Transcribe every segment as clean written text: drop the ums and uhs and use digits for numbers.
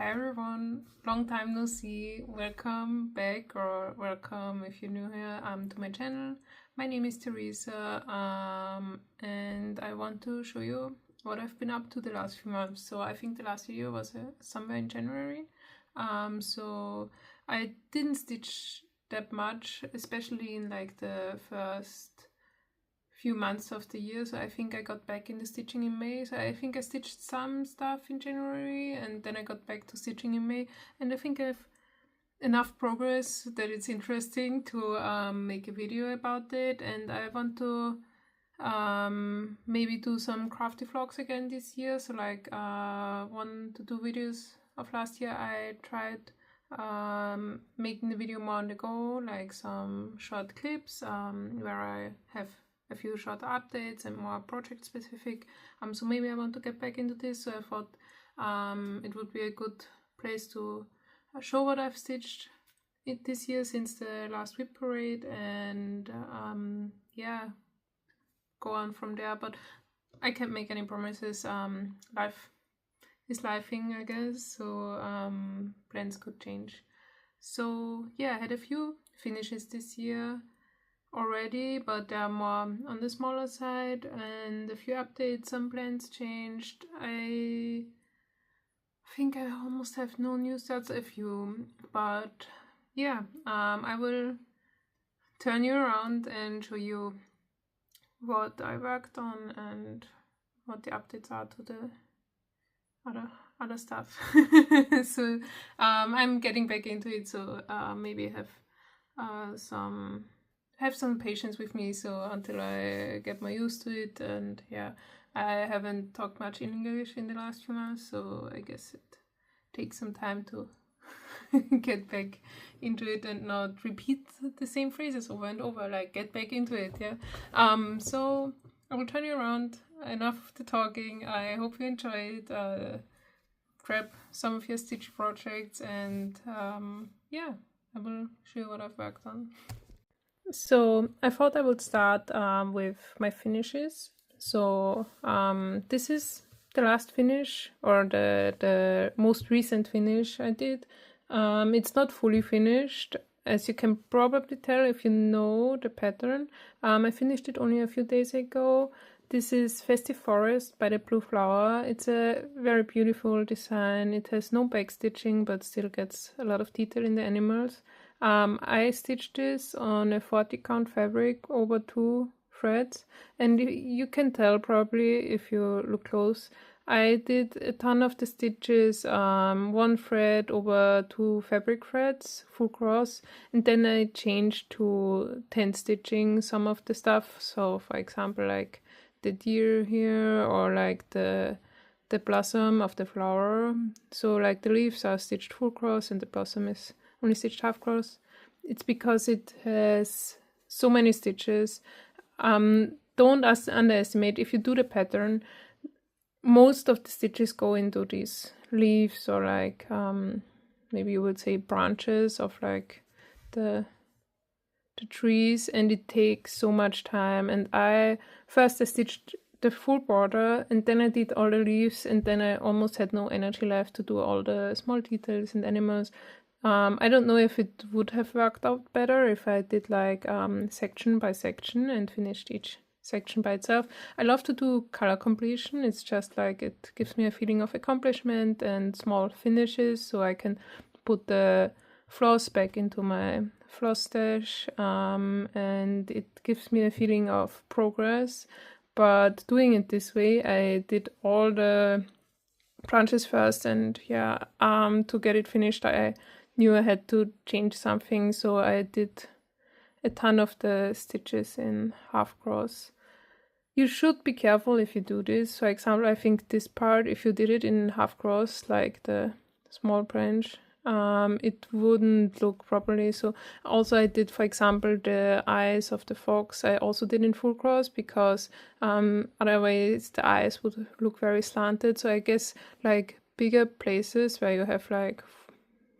Hi everyone, long time no see. Welcome back, or welcome if you're new here to my channel. My name is Teresa, and I want to show you what I've been up to the last few months. So I think the last video was somewhere in January. So I didn't stitch that much, especially in like the first few months of the year. So I think I got back into stitching in May. So I think I stitched some stuff in January and then I got back to stitching in May. And I think I have enough progress that it's interesting to make a video about it. And I want to maybe do some crafty vlogs again this year. So like 1 to 2 videos of last year I tried making the video more on the go, like some short clips where I have a few short updates and more project specific. So maybe I want to get back into this, so I thought it would be a good place to show what I've stitched this year since the last WIP parade, and yeah, go on from there. But I can't make any promises. Life is lifing, I guess, so plans could change. So yeah, I had a few finishes this year already, but they are more on the smaller side, and a few updates, some plans changed. I think I almost have no new starts, a few, but yeah, I will turn you around and show you what I worked on and what the updates are to the other stuff. So I'm getting back into it, so maybe have some patience with me, so until I get more used to it. And yeah, I haven't talked much in English in the last few months, so I guess it takes some time to get back into it and not repeat the same phrases over and over, like get back into it. Yeah. So I will turn you around. Enough of the talking. I hope you enjoy it. Grab some of your stitch projects, and yeah, I will show you what I've worked on. So I thought I would start with my finishes. So this is the last finish, or the most recent finish I did. It's not fully finished, as you can probably tell if you know the pattern. I finished it only a few days ago. This is Festive Forest by the Blue Flower. It's a very beautiful design. It has no back stitching, but still gets a lot of detail in the animals. I stitched this on a 40 count fabric over 2 threads, and you can tell probably if you look close. I did a ton of the stitches, 1 thread over 2 fabric threads, full cross, and then I changed to 10 stitching some of the stuff. So for example, like the deer here, or like the blossom of the flower. So like the leaves are stitched full cross and the blossom is only stitched half cross. It's because it has so many stitches. Don't underestimate, if you do the pattern, most of the stitches go into these leaves, or like maybe you would say branches of like the trees, and it takes so much time. And I stitched the full border, and then I did all the leaves, and then I almost had no energy left to do all the small details and animals. I don't know if it would have worked out better if I did like section by section and finished each section by itself. I love to do color completion. It's just like it gives me a feeling of accomplishment and small finishes, so I can put the floss back into my floss stash, and it gives me a feeling of progress. But doing it this way, I did all the branches first, and yeah, to get it finished I knew I had to change something, so I did a ton of the stitches in half cross. You should be careful if you do this. For example, I think this part, if you did it in half cross, like the small branch, it wouldn't look properly. So also I did, for example, the eyes of the fox, I also did in full cross, because otherwise the eyes would look very slanted. So I guess like bigger places where you have like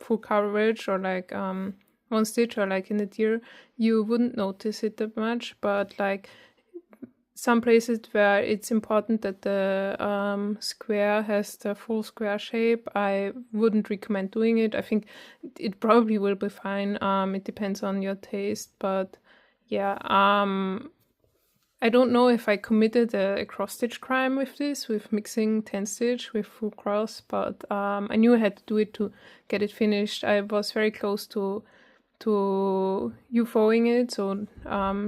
full coverage, or like 1 stitch, or like in the deer, you wouldn't notice it that much. But like some places where it's important that the square has the full square shape, I wouldn't recommend doing it. I think it probably will be fine. It depends on your taste, but yeah. I don't know if I committed a cross-stitch crime with this, with mixing 10 stitch with full cross, but I knew I had to do it to get it finished. I was very close to UFOing it, so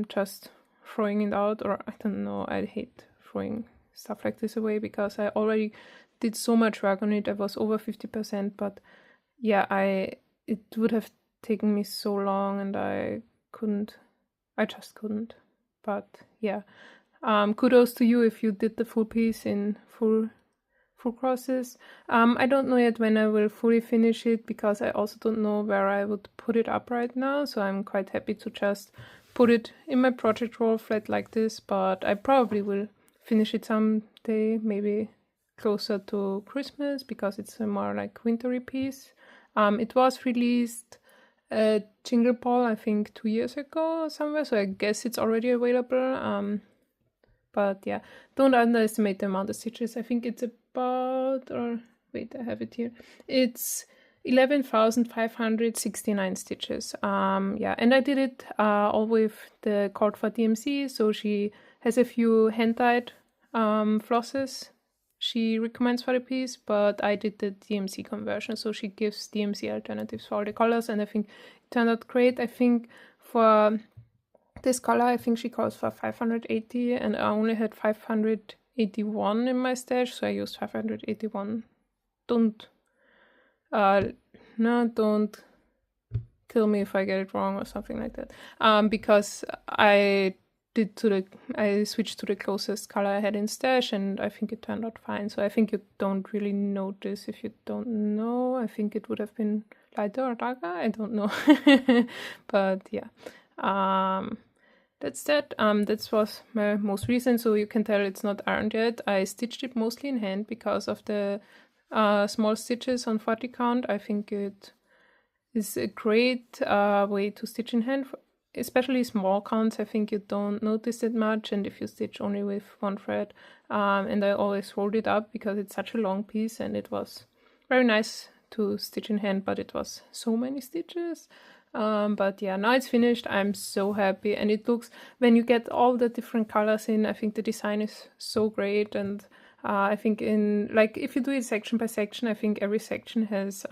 just throwing it out, or I don't know, I hate throwing stuff like this away because I already did so much work on it. I was over 50%, but yeah, it would have taken me so long and I just couldn't. But yeah, kudos to you if you did the full piece in full crosses. I don't know yet when I will fully finish it because I also don't know where I would put it up right now. So I'm quite happy to just put it in my project roll flat like this, but I probably will finish it someday, maybe closer to Christmas because it's a more like wintry piece. It was released at Jingle Ball, I think 2 years ago or somewhere, so I guess it's already available. But yeah, don't underestimate the amount of stitches. I think it's about, or wait, I have it here. It's 11,569 stitches. Yeah, and I did it all with the cord for DMC, so she has a few hand-dyed flosses she recommends for the piece, but I did the DMC conversion, so she gives DMC alternatives for all the colors, and I think it turned out great. I think for this color, I think she calls for 580, and I only had 581 in my stash, so I used 581. Don't kill me if I get it wrong or something like that. Because I switched to the closest color I had in stash, and I think it turned out fine. So I think you don't really notice if you don't know. I think it would have been lighter or darker. I don't know. But yeah. That's that. That was my most recent, so you can tell it's not ironed yet. I stitched it mostly in hand because of the small stitches on 40 count. I think it is a great way to stitch in hand, especially small counts. I think you don't notice it much, and if you stitch only with one thread, and I always rolled it up because it's such a long piece, and it was very nice to stitch in hand, but it was so many stitches. But yeah, now it's finished. I'm so happy, and it looks, when you get all the different colors in, I think the design is so great. And I think if you do it section by section, I think every section has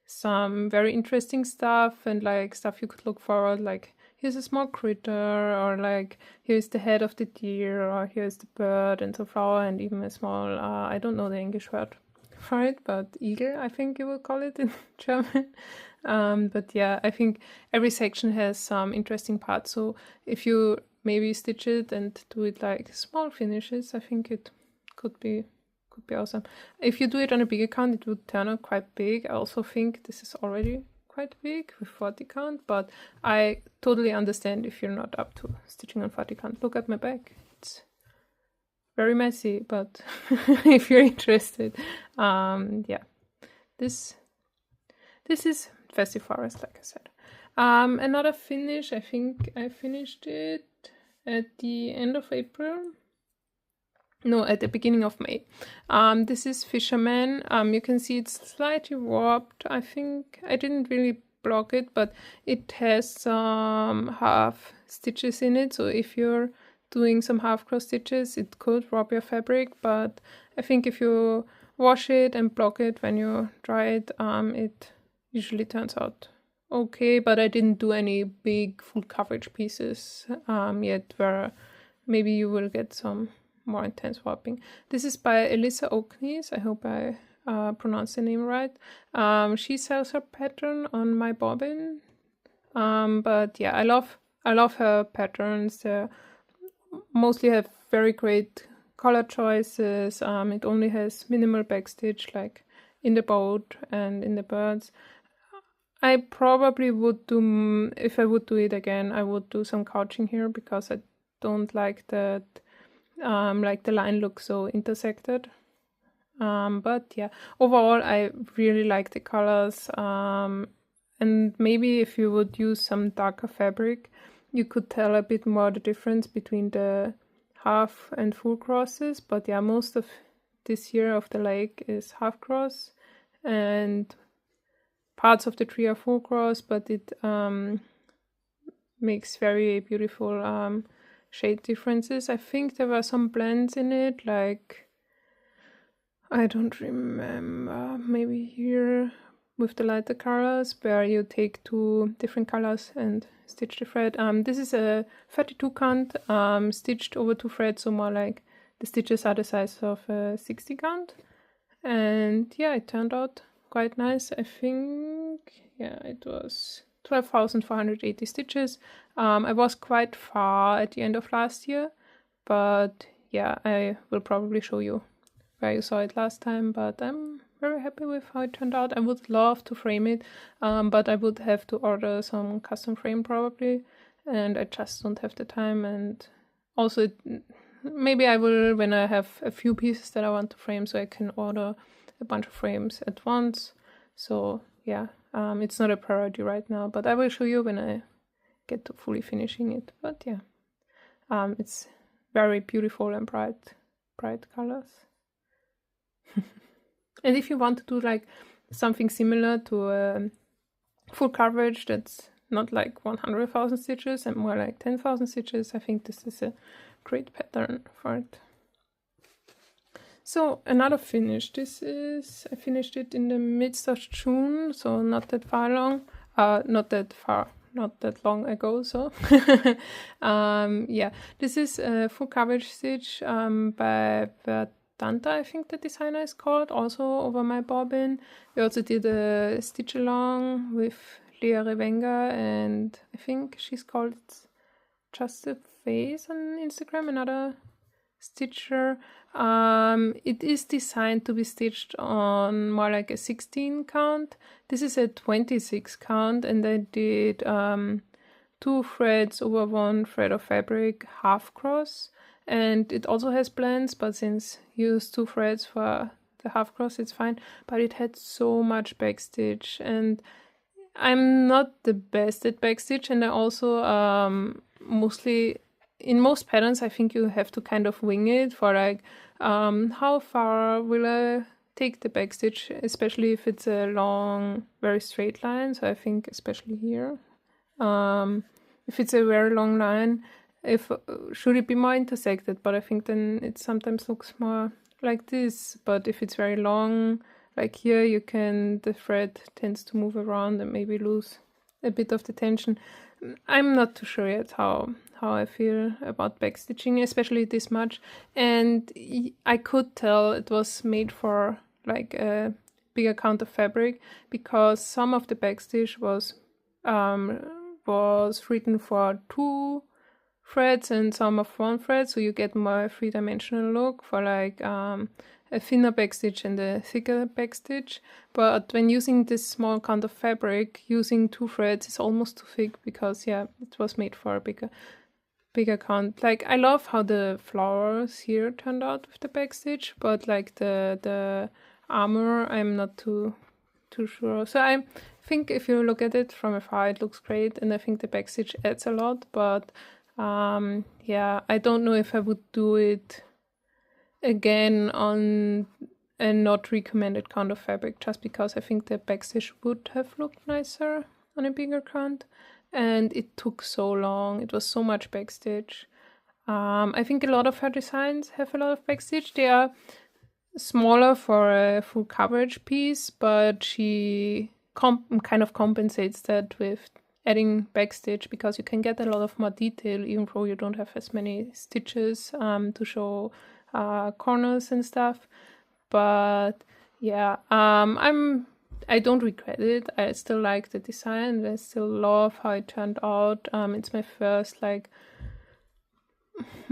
some very interesting stuff, and like stuff you could look forward, like here's a small critter, or like here's the head of the deer, or here's the bird and the flower, and even a small I don't know the English word for it, but eagle, I think you would call it in German. But yeah, I think every section has some interesting parts, so if you maybe stitch it and do it like small finishes, I think it could be awesome. If you do it on a big account, it would turn out quite big. I also think this is already quite big with 40 count, but I totally understand if you're not up to stitching on 40 count. Look at my back. It's very messy, but if you're interested, yeah, this is Festive Forest, like I said. Another finish, I think I finished it at the end of April. No, at the beginning of May. This is Fisherman. You can see it's slightly warped. I think I didn't really block it, but it has some half stitches in it. So if you're doing some half cross stitches, it could warp your fabric. But I think if you wash it and block it when you dry it, it usually turns out okay. But I didn't do any big full coverage pieces yet, where maybe you will get some more intense warping. This is by Elissa Oakneys. I hope I pronounced the name right. She sells her pattern on my bobbin. But yeah, I love her patterns. They mostly have very great color choices. It only has minimal backstitch, like in the boat and in the birds. I probably would do, if I would do it again, I would do some couching here because I don't like that. Like the line looks so intersected. But yeah, overall I really like the colors. And maybe if you would use some darker fabric, you could tell a bit more the difference between the half and full crosses, but yeah, most of this year of the leg is half cross, and parts of the tree are full cross, but it makes very beautiful shade differences. I think there were some blends in it, like, I don't remember, maybe here with the lighter colors, where you take 2 different colors and stitch the thread. This is a 32 count stitched over 2 threads, so more like the stitches are the size of a 60 count. And yeah, it turned out quite nice. I think, yeah, it was 12,480 stitches. I was quite far at the end of last year, but yeah, I will probably show you where you saw it last time, but I'm very happy with how it turned out. I would love to frame it, but I would have to order some custom frame probably, and I just don't have the time. And also maybe I will when I have a few pieces that I want to frame, so I can order a bunch of frames at once. So yeah, it's not a priority right now, but I will show you when I get to fully finishing it. But yeah, it's very beautiful and bright colors. And if you want to do like something similar to full coverage that's not like 100,000 stitches and more like 10,000 stitches, I think this is a great pattern for it. So another finish. I finished it in the midst of June, so not that long ago. So yeah, this is a full coverage stitch by Danta, I think the designer is called, also over my bobbin. We also did a stitch along with Lea Revenga, and I think she's called Just a Face on Instagram, another stitcher. It is designed to be stitched on more like a 16 count. This is a 26 count, and I did 2 threads over 1 thread of fabric, half cross. And it also has blends, but since you use 2 threads for the half cross, it's fine. But it had so much backstitch, and I'm not the best at backstitch, and I also mostly, in most patterns, I think you have to kind of wing it for like how far will I take the backstitch, especially if it's a long, very straight line. So I think especially here, if it's a very long line, should it be more intersected, but I think then it sometimes looks more like this. But if it's very long, like here, the thread tends to move around and maybe lose a bit of the tension. I'm not too sure yet how I feel about backstitching, especially this much. And I could tell it was made for like a bigger count of fabric, because some of the backstitch was written for 2 threads and some of 1 thread, so you get more 3-dimensional look for like a thinner backstitch and a thicker backstitch. But when using this small count of fabric, using 2 threads is almost too thick, because yeah, it was made for a bigger count. Like, I love how the flowers here turned out with the backstitch, but like the armor, I'm not too sure. So I think if you look at it from afar, it looks great, and I think the backstitch adds a lot, but yeah, I don't know if I would do it again on a not recommended count of fabric, just because I think the backstitch would have looked nicer on a bigger count, and it took so long. It was so much backstitch. I think a lot of her designs have a lot of backstitch. They are smaller for a full coverage piece, but she kind of compensates that with adding backstitch, because you can get a lot of more detail even though you don't have as many stitches to show corners and stuff. But yeah, I don't regret it. I still like the design. I still love how it turned out. It's my first like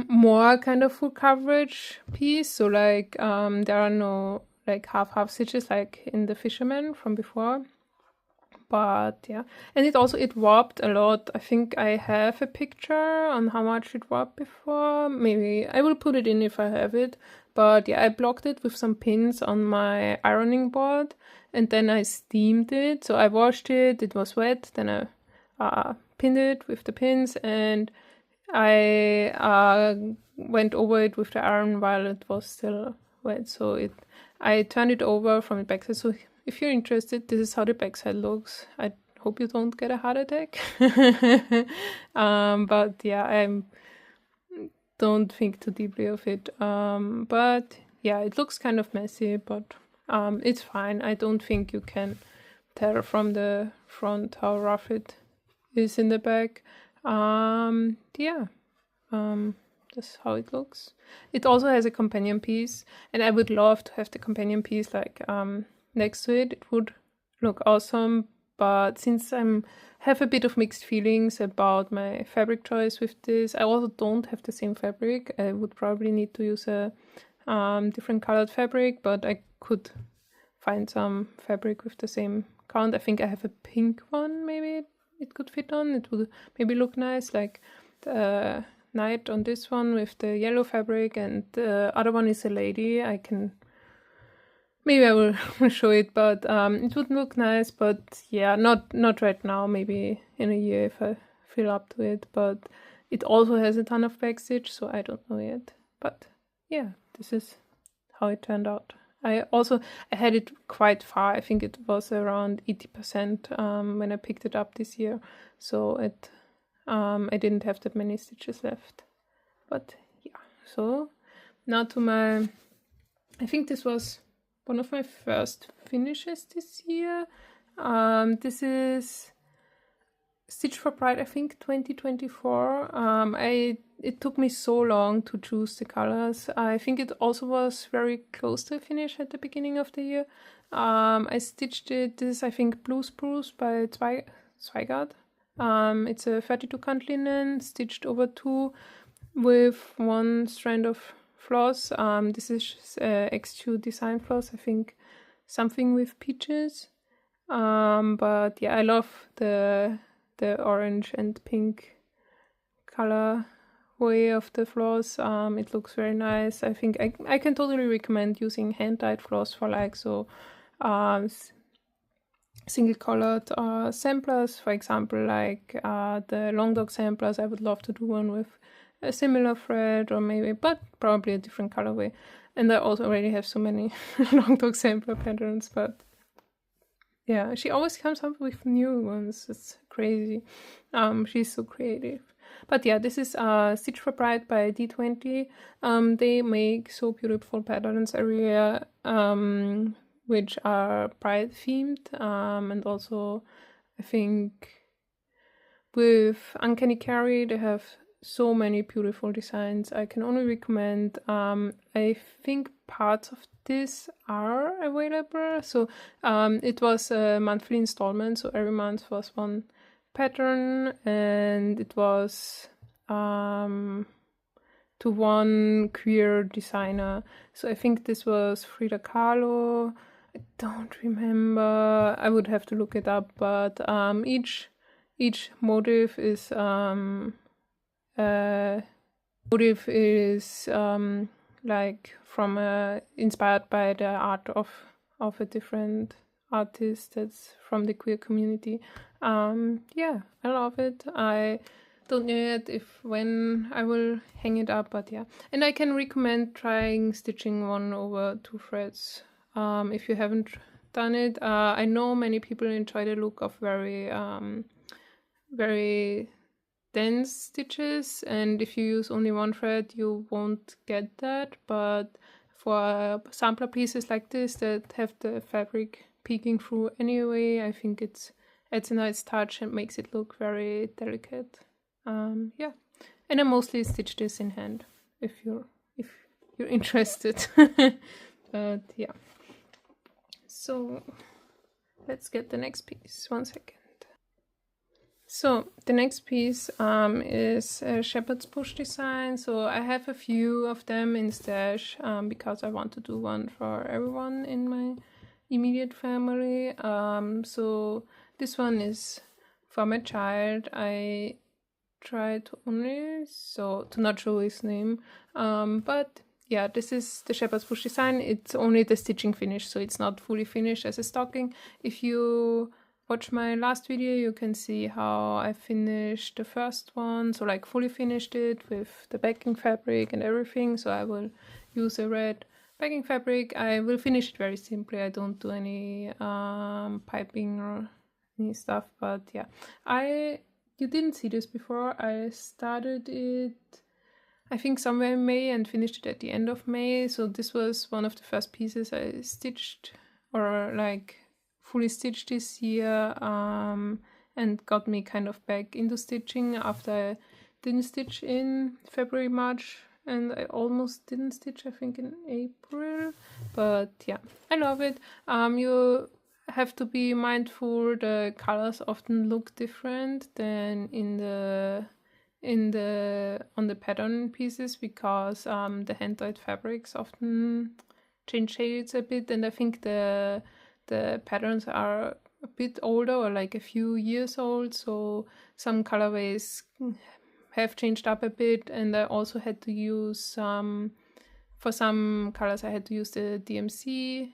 more kind of full coverage piece, so like there are no like half stitches like in the Fisherman from before. But yeah, and it warped a lot. I think I have a picture on how much it warped before. Maybe I will put it in if I have it. But yeah, I blocked it with some pins on my ironing board, and then I steamed it. So I washed it, it was wet, then I pinned it with the pins, and I went over it with the iron while it was still wet, so I turned it over from the backside. So if you're interested, this is how the backside looks. I hope you don't get a heart attack. But yeah, I don't think too deeply of it. But yeah, it looks kind of messy, but it's fine. I don't think you can tell from the front how rough it is in the back. Yeah, that's how it looks. It also has a companion piece, and I would love to have the companion piece like next to it. It would look awesome, but since have a bit of mixed feelings about my fabric choice with this, I also don't have the same fabric. I would probably need to use a different colored fabric, but I could find some fabric with the same count. I think I have a pink one, maybe it could fit on. It would maybe look nice, like the knight on this one with the yellow fabric, and the other one is a lady. Maybe I will show it, but it would look nice, but yeah, not right now, maybe in a year if I feel up to it. But it also has a ton of backstitch, so I don't know yet. But yeah, this is how it turned out. I had it quite far. I think it was around 80% when I picked it up this year, so I didn't have that many stitches left. But yeah, so now to my, I think this was one of my first finishes this year. This is Stitch for Pride, I think 2024. It took me so long to choose the colors. I think it also was very close to a finish at the beginning of the year. I stitched it. This is, I think, Blue Spruce by Zweigart. It's a 32 count linen stitched over 2 with 1 strand of floss. This is X2 design floss, I think something with peaches. But yeah, I love the orange and pink color way of the floss. It looks very nice. I think I can totally recommend using hand-dyed floss for like single colored samplers, for example, like the long dog samplers. I would love to do one with a similar thread, or maybe, but probably a different colorway. And I also already have so many long dog sampler patterns, but yeah, she always comes up with new ones. It's crazy. She's so creative. But yeah, this is Stitch for Pride by D20. They make so beautiful patterns every year, which are Pride themed, and also I think with Uncanny Carry they have so many beautiful designs. I can only recommend. I think parts of this are available. So it was a monthly installment, so every month was one pattern, and it was to one queer designer. So I think this was Frida Kahlo. I don't remember. I would have to look it up, but each motif is like from inspired by the art of a different artist that's from the queer community. Yeah, I love it. I don't know yet when I will hang it up, but yeah. And I can recommend trying stitching 1 over 2 threads if you haven't done it. I know many people enjoy the look of very dense stitches, and if you use only 1 thread you won't get that, but for sampler pieces like this that have the fabric peeking through anyway, I think it adds a nice touch and makes it look very delicate. Yeah, and I mostly stitch this in hand if you're interested. But yeah, so let's get the next piece. 1 second. So the next piece is a shepherd's bush design. So I have a few of them in stash because I want to do one for everyone in my immediate family. So this one is for my child. I try to not show his name, but yeah, this is the shepherd's bush design. It's only the stitching finish, so it's not fully finished as a stocking. If you watch my last video, you can see how I finished the first one, so like fully finished it with the backing fabric and everything. So I will use a red backing fabric. I will finish it very simply. I don't do any piping or any stuff, but yeah, you didn't see this before. I started it I think somewhere in May and finished it at the end of May. So this was one of the first pieces I stitched, or like fully stitched this year, and got me kind of back into stitching after I didn't stitch in February, March, and I almost didn't stitch, I think, in April. But yeah, I love it. You have to be mindful, the colors often look different than on the pattern pieces, because the hand-dyed fabrics often change shades a bit, and I think the patterns are a bit older, or like a few years old, so some colorways have changed up a bit. And I also had to use for some colors I had to use the DMC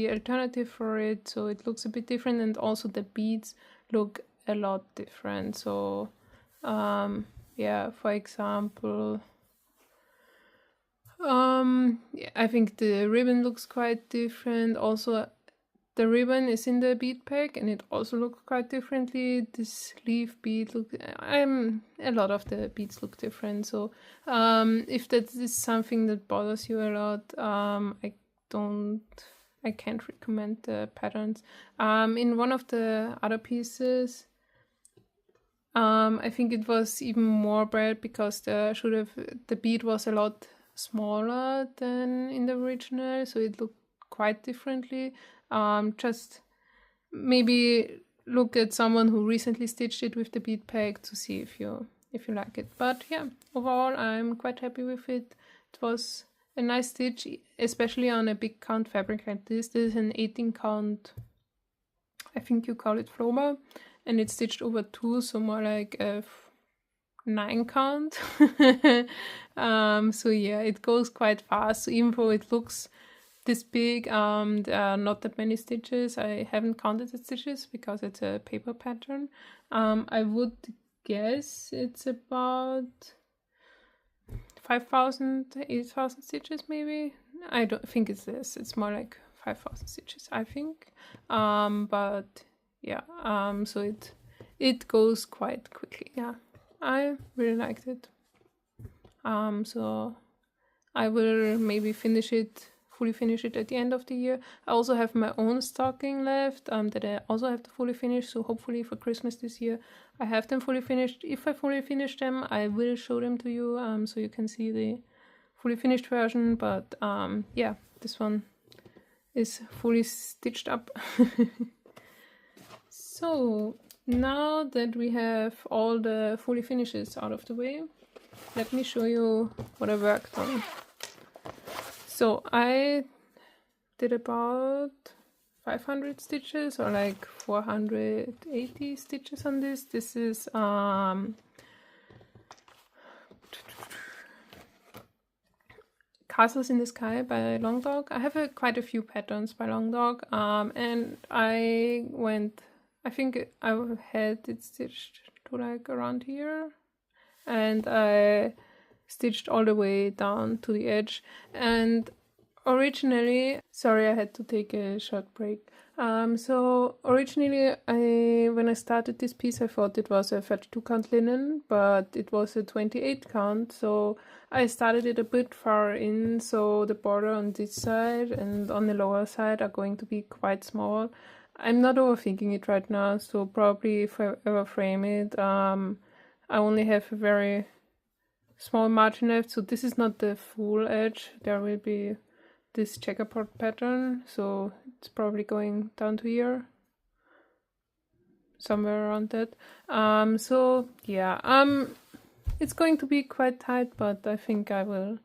alternative for it, so it looks a bit different, and also the beads look a lot different. So yeah, for example, I think the ribbon looks quite different. Also, the ribbon is in the bead pack and it also looks quite differently. This leaf bead a lot of the beads look different. So if that is something that bothers you a lot, I can't recommend the patterns. In one of the other pieces, I think it was even more bright, because the bead was a lot smaller than in the original, so it looked quite differently. Just maybe look at someone who recently stitched it with the bead pack to see if you like it. But yeah, overall I'm quite happy with it. It was a nice stitch, especially on a big count fabric like this. This is an 18 count, I think you call it Floma, and it's stitched over 2, so more like a 9 count. So yeah, it goes quite fast. So even though it looks this big, there are not that many stitches. I haven't counted the stitches because it's a paper pattern. I would guess it's about 5,000, 8,000 stitches maybe. I don't think it's this. It's more like 5,000 stitches, I think. But yeah, so it goes quite quickly. Yeah, I really liked it. So I will maybe fully finish it at the end of the year. I also have my own stocking left that I also have to fully finish. So hopefully for Christmas this year I have them fully finished. If I fully finish them, I will show them to you, so you can see the fully finished version. But yeah, this one is fully stitched up. So now that we have all the fully finishes out of the way, let me show you what I worked on. So I did about 500 stitches, or like 480 stitches on this. This is Castles in the Sky by Long Dog. I have quite a few patterns by Long Dog, and I think I had it stitched to like around here, and I stitched all the way down to the edge. And originally, sorry, I had to take a short break. So originally, when I started this piece, I thought it was a 32 count linen, but it was a 28 count. So I started it a bit far in, so the border on this side and on the lower side are going to be quite small. I'm not overthinking it right now, so probably if I ever frame it, I only have a very small margin left. So this is not the full edge. There will be this checkerboard pattern, so it's probably going down to here, somewhere around that. So yeah, it's going to be quite tight, but I think I will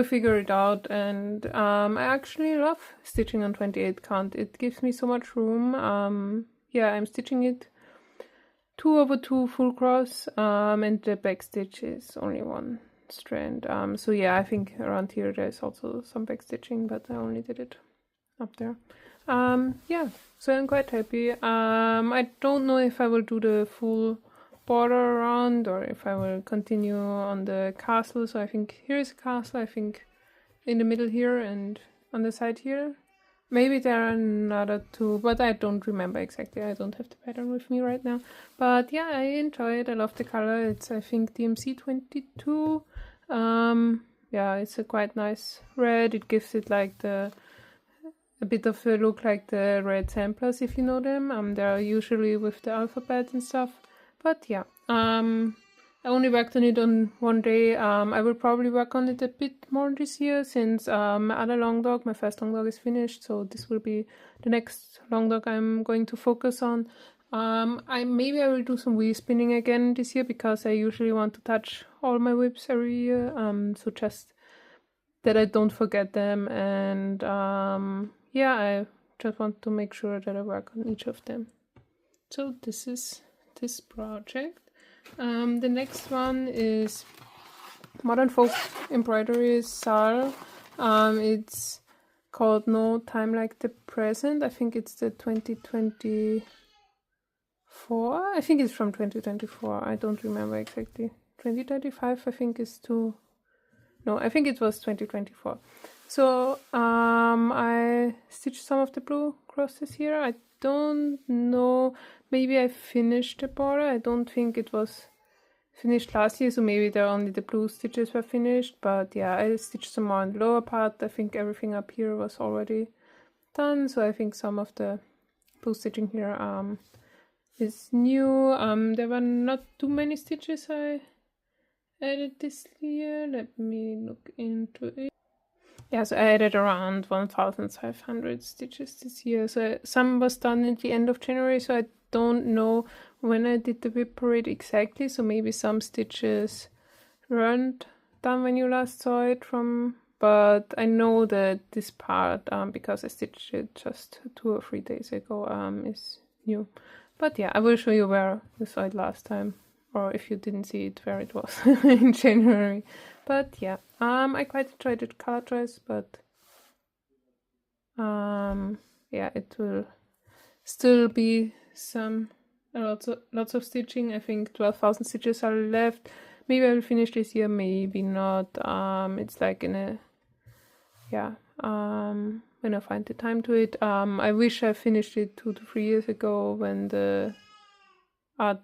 figure it out. And I actually love stitching on 28 count. It gives me so much room. Yeah, I'm stitching it 2/2 full cross, and the back stitch is only 1 strand. So yeah, I think around here there's also some back stitching, but I only did it up there. Yeah, so I'm quite happy. I don't know if I will do the full border around or if I will continue on the castle. So I think here is a castle, I think in the middle here and on the side here. Maybe there are another two, but I don't remember exactly. I don't have the pattern with me right now. But yeah, I enjoy it. I love the color. It's, I think, DMC 22. Yeah, it's a quite nice red. It gives it like a bit of a look like the red samplers, if you know them. They're usually with the alphabet and stuff. But yeah, I only worked on it on one day. I will probably work on it a bit more this year since my other long dog, my first long dog, is finished. So this will be the next long dog I'm going to focus on. Maybe I will do some wheel spinning again this year because I usually want to touch all my WIPs every year. So just that I don't forget them, and yeah, I just want to make sure that I work on each of them. So this is this project. The next one is Modern Folk Embroidery Sal. It's called No Time Like the Present. I think it's the 2024. I think it's from 2024. I don't remember exactly. 2025 I think is too... No, I think it was 2024. So I stitched some of the blue crosses here. I don't know, maybe I finished the border. I don't think it was finished last year, so maybe there only the blue stitches were finished. But yeah, I stitched some more on the lower part. I think everything up here was already done, so I think some of the blue stitching here is new. There were not too many stitches I added this year. Let me look into it. Yeah, so I added around 1,500 stitches this year. So some was done at the end of January, so I don't know when I did the WIP parade exactly. So maybe some stitches weren't done when you last saw it from, but I know that this part, because I stitched it just 2 or 3 days ago, is new. But yeah, I will show you where you saw it last time, or if you didn't see it, where it was in January. But yeah, I quite enjoyed the color choice, but yeah, it will still be lots of stitching. I think 12,000 stitches are left. Maybe I will finish this year, maybe not. It's like in a, yeah, when I find the time to it. I wish I finished it 2 to 3 years ago when the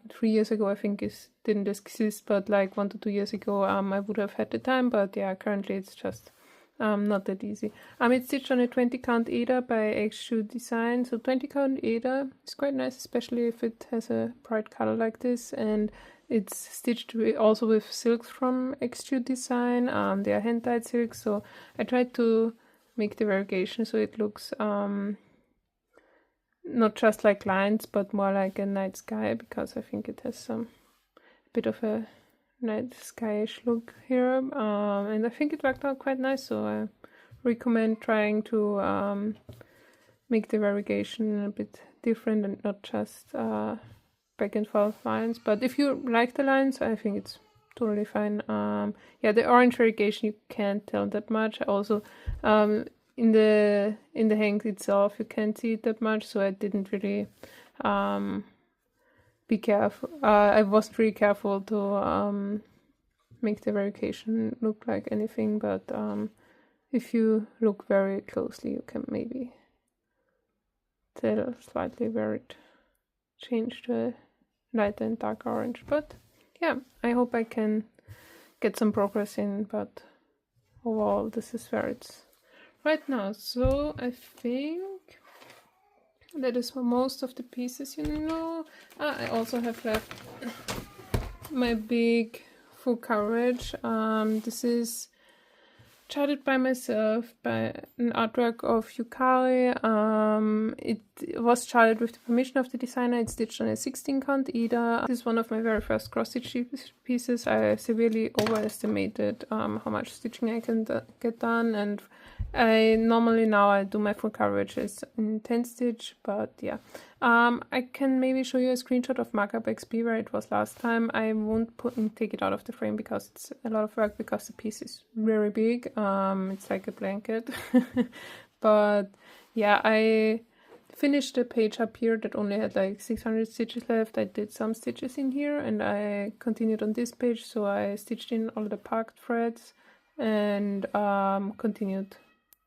3 years ago I think it didn't exist, but like 1 to 2 years ago I would have had the time, but yeah, currently it's just not that easy. It's stitched on a 20 count Ada by Extrude Design. So 20 count Ada is quite nice, especially if it has a bright color like this, and it's stitched also with silks from Extrude Design. They are hand dyed silks, so I tried to make the variegation so it looks not just like lines, but more like a night sky, because I think it has some bit of a night skyish look here, and I think it worked out quite nice. So I recommend trying to make the variegation a bit different and not just back and forth lines. But if you like the lines, I think it's totally fine. Yeah, the orange variegation you can't tell that much. Also, in the hang itself you can't see it that much, so I didn't really be careful. I wasn't really careful to make the variegation look like anything, but if you look very closely you can maybe tell slightly where it changed to light and dark orange. But yeah, I hope I can get some progress in, but overall this is where it's right now. So I think that is for most of the pieces, you know. I also have left my big full coverage. This is charted by myself by an artwork of Yukari. It was charted with the permission of the designer. It's stitched on a 16 count Ida. This is one of my very first cross stitch pieces. I severely overestimated how much stitching I can get done, and I normally now I do my full coverage as in 10 stitch, but yeah. I can maybe show you a screenshot of Markup XP where it was last time. I won't take it out of the frame because it's a lot of work, because the piece is very big. It's like a blanket. But yeah, I finished the page up here that only had like 600 stitches left. I did some stitches in here and I continued on this page, so I stitched in all the parked threads and continued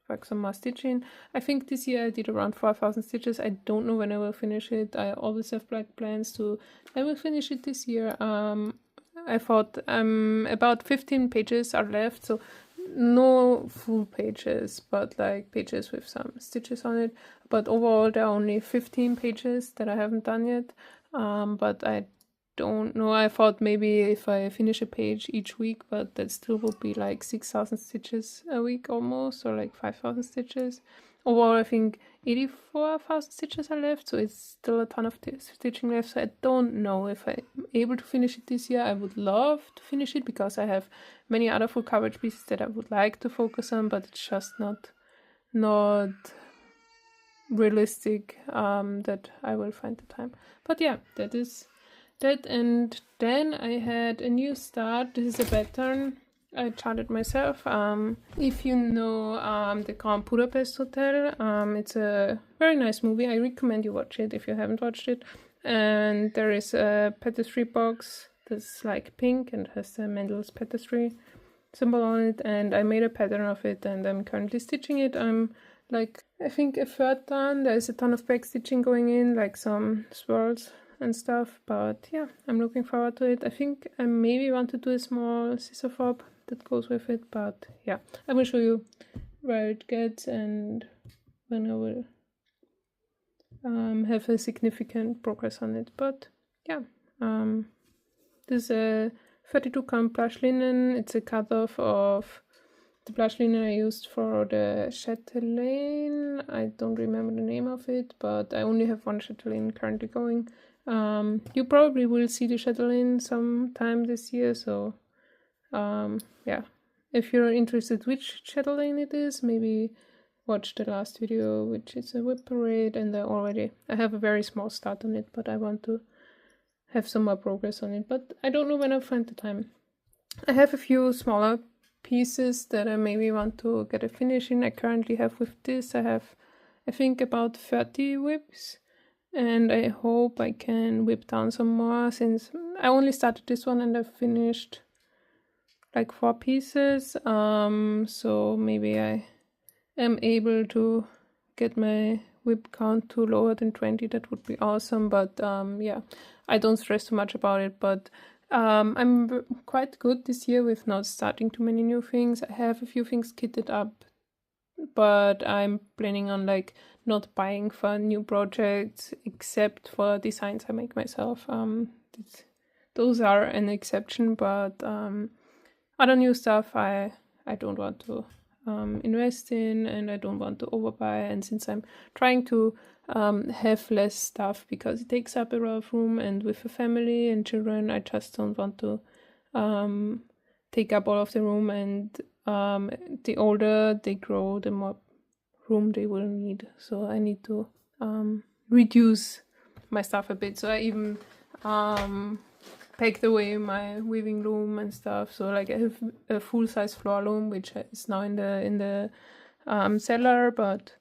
like some more stitching. I think this year I did around 4,000 stitches. I don't know when I will finish it. I always have like plans to I will finish it this year. I thought about 15 pages are left, so no full pages, but like pages with some stitches on it. But overall there are only 15 pages that I haven't done yet. But I don't know. I thought maybe if I finish a page each week, but that still would be like 6,000 stitches a week almost, or like 5,000 stitches. Overall, I think 84,000 stitches are left, so it's still a ton of stitching left. So I don't know if I'm able to finish it this year. I would love to finish it because I have many other full coverage pieces that I would like to focus on, but it's just not realistic that I will find the time. But yeah, that is that. And then I had a new start. This is a pattern I charted myself. If you know the Grand Budapest Hotel, it's a very nice movie. I recommend you watch it if you haven't watched it. And there is a tapestry box that's like pink and has the Mendel's tapestry symbol on it, and I made a pattern of it and I'm currently stitching it. I'm like, I think a third done. There's a ton of back stitching going in, like some swirls and stuff, but yeah, I'm looking forward to it. I think I maybe want to do a small scissor fob that goes with it, but yeah, I will show you where it gets and when I will have a significant progress on it. But yeah, this is a 32 count plush linen. It's a cutoff of the plush linen I used for the chatelaine. I don't remember the name of it, but I only have one chatelaine currently going. You probably will see the chatelaine sometime this year, so yeah, if you're interested which chatelaine it is, maybe watch the last video, which is a WIP parade, and I have a very small start on it, but I want to have some more progress on it, but I don't know when I'll find the time. I have a few smaller pieces that I maybe want to get a finish in. I currently have with this, I have I think about 30 WIPs, and I hope I can whip down some more since I only started this one and I finished like 4 pieces, so maybe I am able to get my whip count to lower than 20. That would be awesome, but yeah, I don't stress too much about it. But I'm quite good this year with not starting too many new things. I have a few things kitted up, but I'm planning on like not buying for new projects except for designs I make myself. Those are an exception, but other new stuff I don't want to invest in, and I don't want to overbuy. And since I'm trying to have less stuff because it takes up a lot of room, and with a family and children, I just don't want to take up all of the room. And the older they grow, the more room they will need. So I need to reduce my stuff a bit. So I even packed away my weaving loom and stuff. So like I have a full-size floor loom, which is now in the cellar. But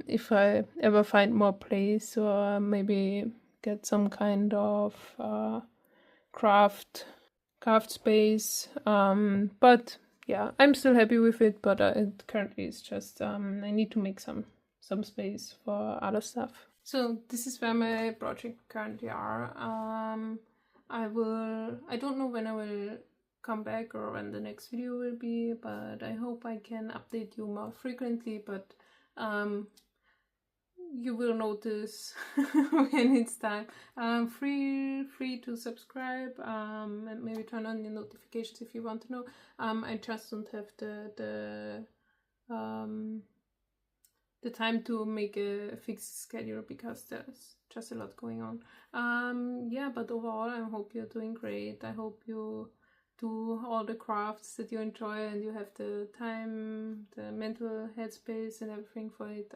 if I ever find more place, or maybe get some kind of craft space. But yeah, I'm still happy with it. But it currently is just I need to make some space for other stuff. So this is where my project currently are. I don't know when I will come back or when the next video will be, but I hope I can update you more frequently. But you will notice when it's time. Free to subscribe, and maybe turn on the notifications if you want to know. I just don't have the time to make a fixed schedule because there's just a lot going on. Yeah, but overall I hope you're doing great. I hope you do all the crafts that you enjoy and you have the time, the mental headspace and everything for it.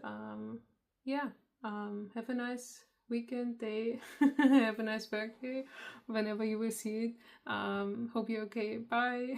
Yeah, have a nice weekend, day, have a nice birthday whenever you will see it. Hope you're okay. Bye.